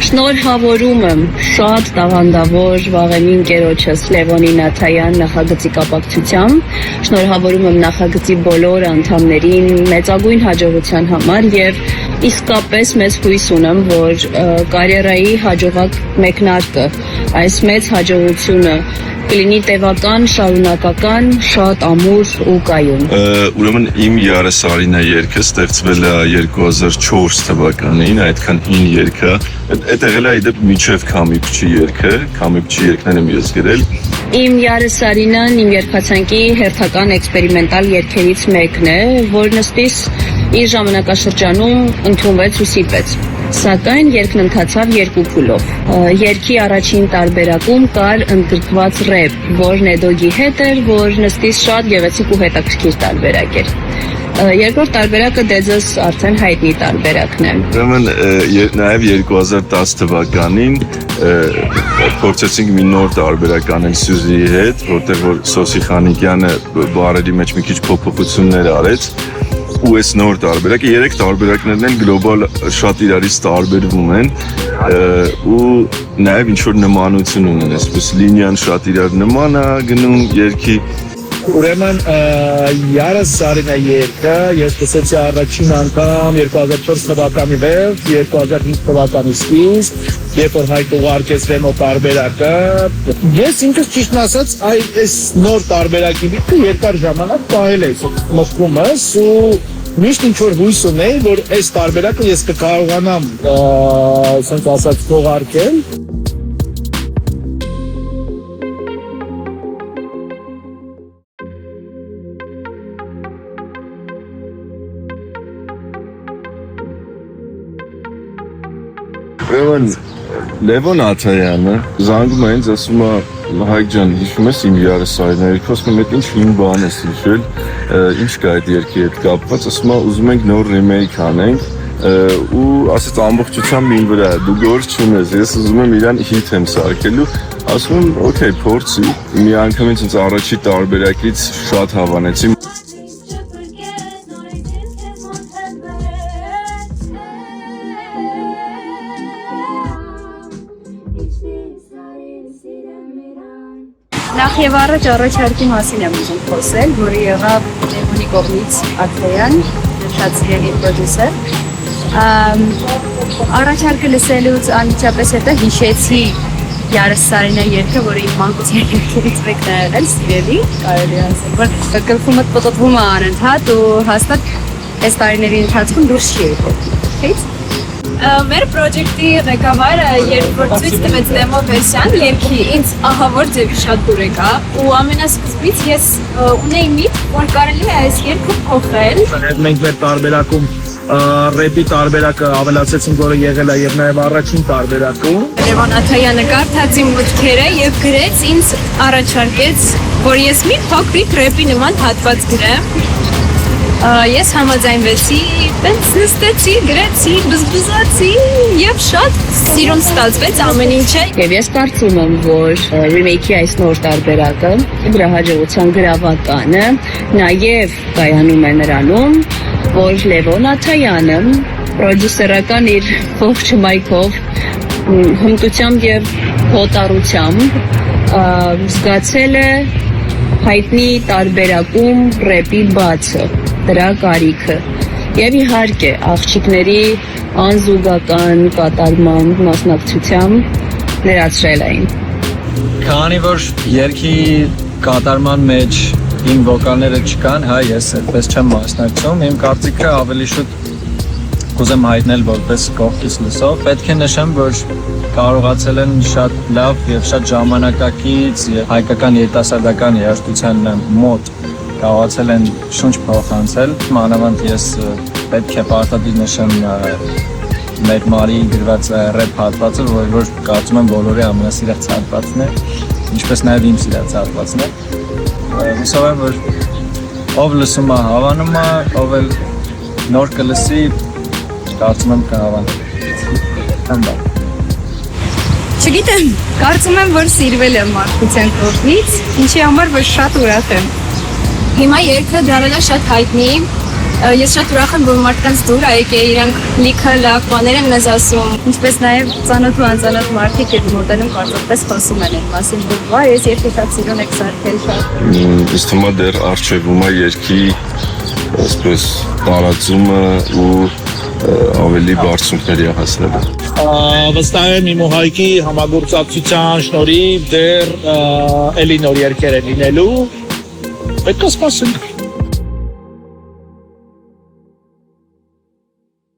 Շնորհավորում եմ շատ տաղանդավոր վաղեմի ընկերոջս Լևոնի Նաթայան նախագծի կապակցությամբ, շնորհավորում եմ նախագծի բոլոր անդամներին մեծագույն հաջողության համար եւ իսկապես մեծ հույս ունեմ, որ կարիերայի հաջողակ մեկնարկը, այս մեծ հաջողությունը կլինի տևական, շարունակական, շատ ամուր ու կայուն։ Ուրեմն իմ Յարասարինա երգը ստեղծվել է 2004 թվականին, այդքան հին երգ է։ Այդ եղել է իդեպ միջև Քամիպչի երգը, Քամիպչի երգներն եմ ես գրել։ Իմ Յարասարինան իմ երգացանկի հերթական էքսպերիմենտալ երգերից մեկն է, որ նստիս իր ժամանակաշրջանում ընդունվեց ու սիրվեց։ Սակայն երգն ընթացավ երկու փուլով։ Երգի առաջին տարբերակում կար ընդգրկված ռեփ, որն Էդոգի հետ էր, որ նստիս շատ գեղեցիկ ու հետաքրքիր տարբերակ էր։ Երկրորդ տարբերակը դեզս արդեն հայտնի տարբերակն է։ Ուրեմն նաև 2010 թվականին փորձեցինք մի նոր տարբերակ անել Սյուզիի հետ, որտեղ որ Սոսի Խանիկյանը բառերի մեջ մի քիչ փոփոխություններ արեց։ Ու այս նոր տարբերակը երեք տարբերակներն են գլոբալ շատ իրարից տարբերվում են ու նաև ինչ որ նմանություն ունեն, այսպես լինիան շատ իրար նման է գնում երգի։ Ուրեմն Յարասարինա երգը ես տեսեցի առաջին անգամ 2004 թվականի վերջ, 2005 թվականի սկիզբ, երբ որ Հայկ ուղարկեց դեմո տարբերակը։ Ես ինքս ճիշտն ասած այս նոր տարբերակի միտքը երկար ժամանակ պահել եմ մտքումս ու միշտ ինչ որ հույս ունեի, որ այս տարբերակը ես կկարողանամ ասենք ասած թողարկել։ Ուրեմն Լևոն Աթայանը զանգում է ինձ, ասում է Հայկ ջան, հիշում ես իմ Յարասարինա երգը, ասում եմ այդ ինչ հին բան ես հիշել, ինչ կա այդ երգի հետ կապված, ասում է ուզում ենք նոր ռիմեյք անենք ու ասեց ամբողջությամբ իմ վրա դու գործ չունես, ես ուզում եմ իրան հիթ եմ սարքելու, ասում եմ օքեյ փորձի, մի անգամ ինձ առաջի տարբերակից շատ հավանեցի։ Նախ եւ առաջ առաջարկի մասին եմ ուզում խոսել, որը եղավ Լևոնի կողմից Աթայան, շատ սիրելի պրոդյուսեր։ Առաջարկը լսելուց անմիջապես հետո հիշեցի Յարասարինա երգը, որը իմ մանկության երգերից մեկն է եղել, սիրելի, կարելի ասել, որ գլխումդ պտտվում է անընդհատ ու հաստատ այս տարիների ընթացքում դուրս չի եկել։ Մեր պրոջեկտի ղեկավարը երբ որ ցույց տվեց դեմո վերսիան երգի, ինձ ահավոր ձևի շատ դուր եկա ու ամենասկզբից ես ունեի միտք, որ կարելի է այս երգը փոխել։ Մենք մեր տարբերակում ռեպի տարբերակը ավելացեցինք, որը եղել է եւ նաեւ առաջին տարբերակում։ Լևոն Աթայանը կարդաց իմ մտքերը եւ գրեց, ինձ առաջարկեց, որ ես մի փոքրիկ ռեպի նման հատված գրեմ։ Ես համաձայնվեցի, տենց նստեցի, գրեցի, բզբզացի եւ շատ սիրուն ստացվեց ամեն ինչը։ Եվ ես կարծում եմ, որ ռիմեյքի այս նոր տարբերակը դրա հաջողության գրավականը նաեւ կայանում է նրանում, որ Լևոն Աթայանը պրոդյուսերական իր ողջ մայքով, հմտությամբ եւ հոտառությամբ զգացել է հայտնի տարբերակում ռեպի բացը, դրա կարիքը եւ իհարկե աղջիկների անզուգական կատարման մասնակցությամբ ներածրել էին։ Քանի որ երգի կատարման մեջ իմ վոկալները չկան, հա, ես այդպես չեմ մասնակցում, իմ կարծիքը ավելի շուտ կուզեմ հայտնել որպես կողքից լսող, պետք է նշեմ, որ կարողացել են շատ լավ եւ շատ ժամանակակից եւ հայկական երիտասարդական երաժշտության մոտ կարողացել են շունչ փոխանցել, մանավանդ ես պետք է պարտադիր նշեմ մեր մարի գրված ռեփ հատվածը, որ կարծում եմ բոլորի ամենասիրած հատվածն է, ինչպես նաեւ իմ սիրած հատվածն է։ Հուսով եմ, որ ով լսում է հավանում է, ով էլ նոր կլսի, կարծում եմ կհավանա։ Չգիտեմ, կարծում եմ, որ սիրվել եմ մարդկության կողմից, ինչի համար որ շատ ուրախ եմ։ Հիմա երգը դարձել է շատ հայտնի, Ես շատ ուրախ եմ, որ մարդկանց դուր ա եկել, իրանք լիքը լավ բաներ են մեզ ասում։ Ինչպես նաև ծանոթ ու անծանոթ մարդիկ այդ մոտենում կարծես խոսում են այդ մասին, որ վայ, ես երկիքած սիրուն եք սարքել շատ։ Ինձ թվում է դեռ արժևում է երկի այսպես տարածումը ու ավելի բարձունքների հասնելը։ Վստահ եմ իմ ու Հայկի համագործակցության շնորհիվ դեռ էլի նոր երկեր են լինելու։ Պետք է սպասենք։